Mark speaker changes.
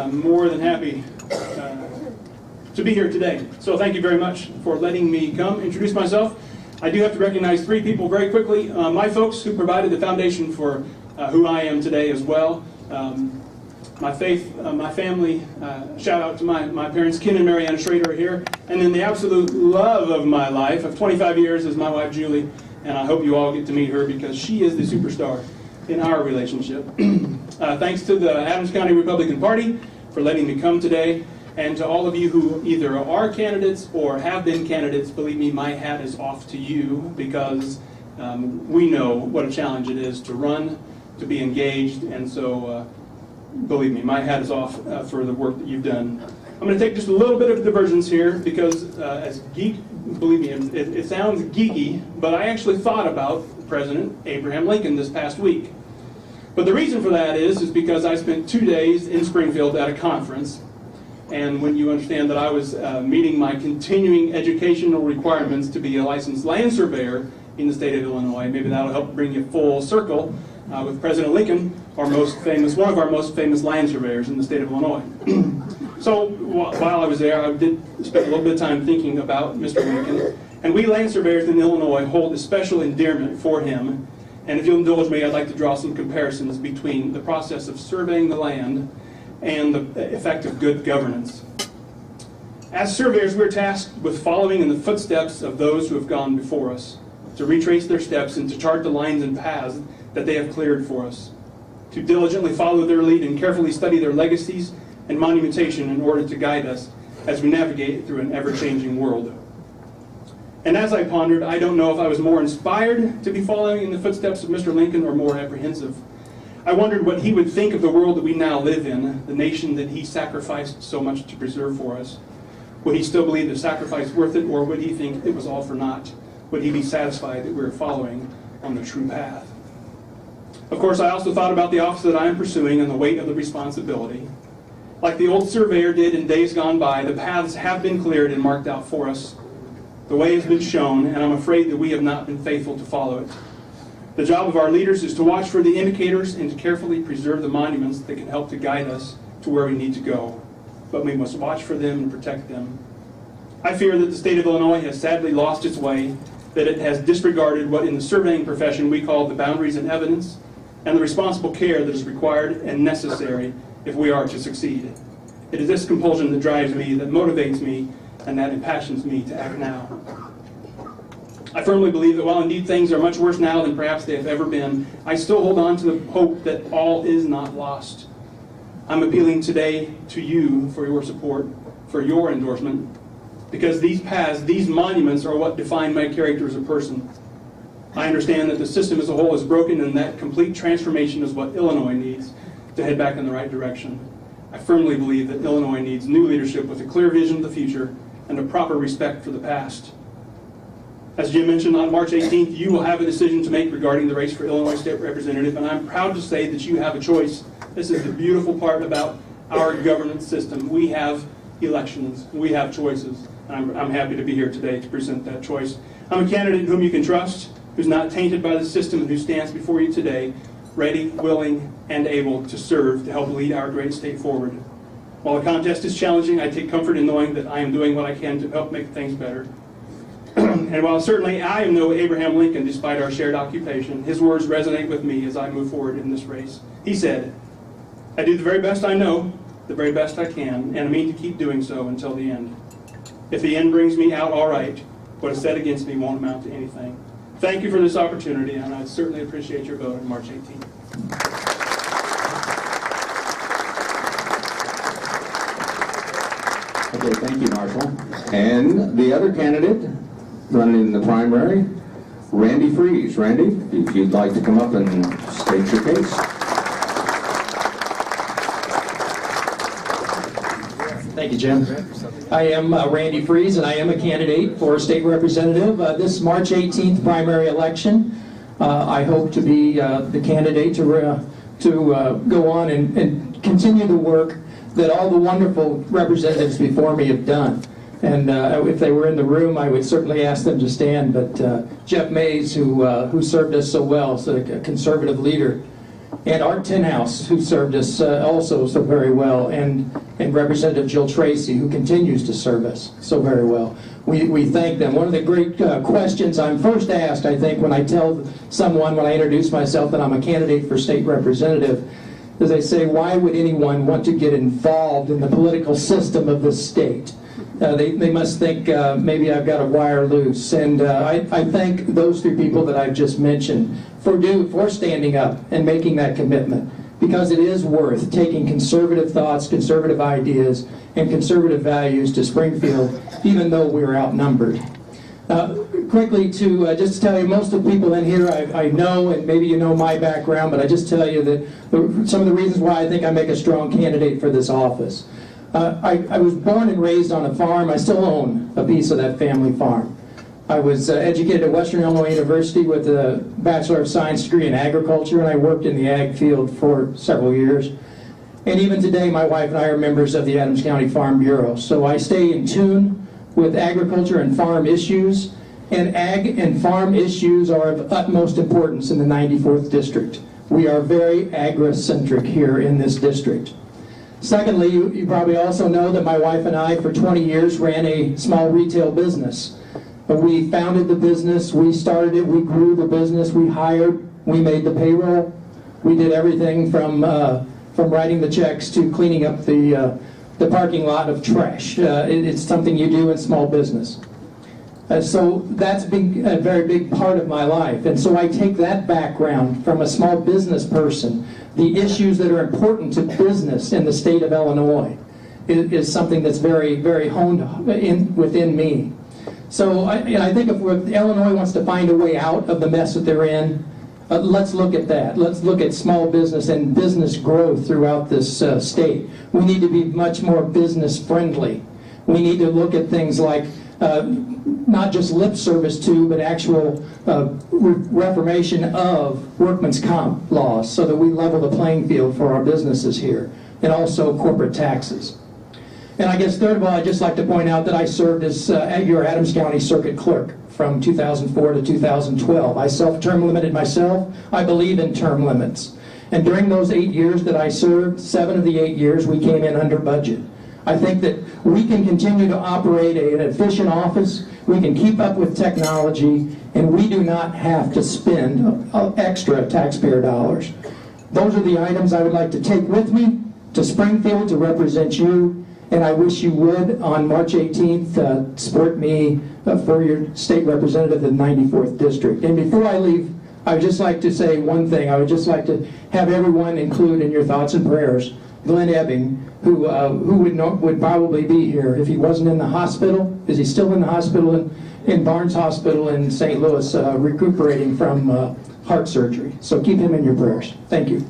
Speaker 1: I'm more than happy to be here today. So thank you very much for letting me come introduce myself. I do have to recognize three people very quickly. My folks who provided the foundation for who I am today as well. My faith, my family, shout out to my parents, Ken and Marianne Schrader, are here. And then the absolute love of my life, of 25 years, is my wife, Julie. And I hope you all get to meet her because she is the superstar in our relationship. Thanks to the Adams County Republican Party for letting me come today. And to all of you who either are candidates or have been candidates, believe me, my hat is off to you because we know what a challenge it is to run, to be engaged, and so believe me, my hat is off for the work that you've done. I'm going to take just a little bit of divergence here because as geek, believe me, it sounds geeky, but I actually thought about President Abraham Lincoln this past week. But the reason for that is because I spent 2 days in Springfield at a conference, and when you understand that I was meeting my continuing educational requirements to be a licensed land surveyor in the state of Illinois, maybe that'll help bring you full circle with President Lincoln, one of our most famous land surveyors in the state of Illinois. So while I was there, I did spend a little bit of time thinking about Mr. Lincoln, and we land surveyors in Illinois hold a special endearment for him. And if you'll indulge me, I'd like to draw some comparisons between the process of surveying the land and the effect of good governance. As surveyors, we're tasked with following in the footsteps of those who have gone before us, to retrace their steps and to chart the lines and paths that they have cleared for us, to diligently follow their lead and carefully study their legacies and monumentation in order to guide us as we navigate through an ever-changing world. And as I pondered, I don't know if I was more inspired to be following in the footsteps of Mr. Lincoln or more apprehensive. I wondered what he would think of the world that we now live in, the nation that he sacrificed so much to preserve for us. Would he still believe the sacrifice worth it, or would he think it was all for naught? Would he be satisfied that we were following on the true path? Of course, I also thought about the office that I am pursuing and the weight of the responsibility. Like the old surveyor did in days gone by, the paths have been cleared and marked out for us. The way has been shown, and I'm afraid that we have not been faithful to follow it. The job of our leaders is to watch for the indicators and to carefully preserve the monuments that can help to guide us to where we need to go. But we must watch for them and protect them. I fear that the state of Illinois has sadly lost its way, that it has disregarded what in the surveying profession we call the boundaries and evidence, and the responsible care that is required and necessary if we are to succeed. It is this compulsion that drives me, that motivates me, and that impassions me to act now. I firmly believe that while indeed things are much worse now than perhaps they have ever been, I still hold on to the hope that all is not lost. I'm appealing today to you for your support, for your endorsement, because these paths, these monuments are what define my character as a person. I understand that the system as a whole is broken and that complete transformation is what Illinois needs to head back in the right direction. I firmly believe that Illinois needs new leadership with a clear vision of the future and a proper respect for the past. As Jim mentioned, on March 18th, you will have a decision to make regarding the race for Illinois State Representative, and I'm proud to say that you have a choice. This is the beautiful part about our governance system. We have elections, we have choices, and I'm happy to be here today to present that choice. I'm a candidate whom you can trust, who's not tainted by the system, and who stands before you today, ready, willing, and able to serve to help lead our great state forward. While the contest is challenging, I take comfort in knowing that I am doing what I can to help make things better. And while certainly I am no Abraham Lincoln, despite our shared occupation, his words resonate with me as I move forward in this race. He said, "I do the very best I know, the very best I can, and I mean to keep doing so until the end. If the end brings me out all right, what is said against me won't amount to anything." Thank you for this opportunity, and I certainly appreciate your vote on March 18th.
Speaker 2: Okay, thank you, Marshall. And the other candidate running in the primary, Randy Frese. Randy, if you'd like to come up and state your case.
Speaker 3: Thank you, Jim. I am Randy Frese, and I am a candidate for state representative. This March 18th primary election, I hope to be the candidate to go on and continue the work that all the wonderful representatives before me have done. And if they were in the room, I would certainly ask them to stand. But Jeff Mays, who served us so well, so a conservative leader and Art Tinhouse, who served us also so very well, and Representative Jill Tracy, who continues to serve us so very well. We thank them. One of the great questions I'm first asked, I think, when I tell someone, when I introduce myself that I'm a candidate for state representative, is they say, why would anyone want to get involved in the political system of this state? They must think maybe I've got a wire loose. And I thank those three people that I've just mentioned for standing up and making that commitment, because it is worth taking conservative thoughts, conservative ideas, and conservative values to Springfield, even though we're outnumbered. Quickly, to just tell you, most of the people in here I know, and maybe you know my background, but I just tell you that some of the reasons why I think I make a strong candidate for this office. I was born and raised on a farm. I still own a piece of that family farm. I was educated at Western Illinois University with a Bachelor of Science degree in agriculture, and I worked in the ag field for several years. And even today, my wife and I are members of the Adams County Farm Bureau. So I stay in tune with agriculture and farm issues, and ag and farm issues are of utmost importance in the 94th District. We are very agri-centric here in this district. Secondly, you probably also know that my wife and I, for 20 years, ran a small retail business. We founded the business, we started it, we grew the business, we hired, we made the payroll. We did everything from writing the checks to cleaning up the parking lot of trash. It's something you do in small business. So that's been a very big part of my life. And so I take that background from a small business person. The issues that are important to business in the state of Illinois is something that's very, very honed within me. So I think if Illinois wants to find a way out of the mess that they're in, let's look at that. Let's look at small business and business growth throughout this state. We need to be much more business friendly. We need to look at things like not just lip service to, but actual reformation of workman's comp laws so that we level the playing field for our businesses here, and also corporate taxes. And I guess third of all, I'd just like to point out that I served as your Adams County Circuit Clerk from 2004 to 2012. I self-term limited myself. I believe in term limits. And during those 8 years that I served, 7 of the 8 years we came in under budget. I think that we can continue to operate an efficient office, we can keep up with technology, and we do not have to spend extra taxpayer dollars. Those are the items I would like to take with me to Springfield to represent you, and I wish you would, on March 18th, support me for your state representative in the 94th District. And before I leave, I would just like to say one thing. I would just like to have everyone include in your thoughts and prayers Glenn Ebbing, who would probably be here if he wasn't in the hospital. Is he still in the hospital in Barnes Hospital in St. Louis, recuperating from heart surgery? So keep him in your prayers. Thank you.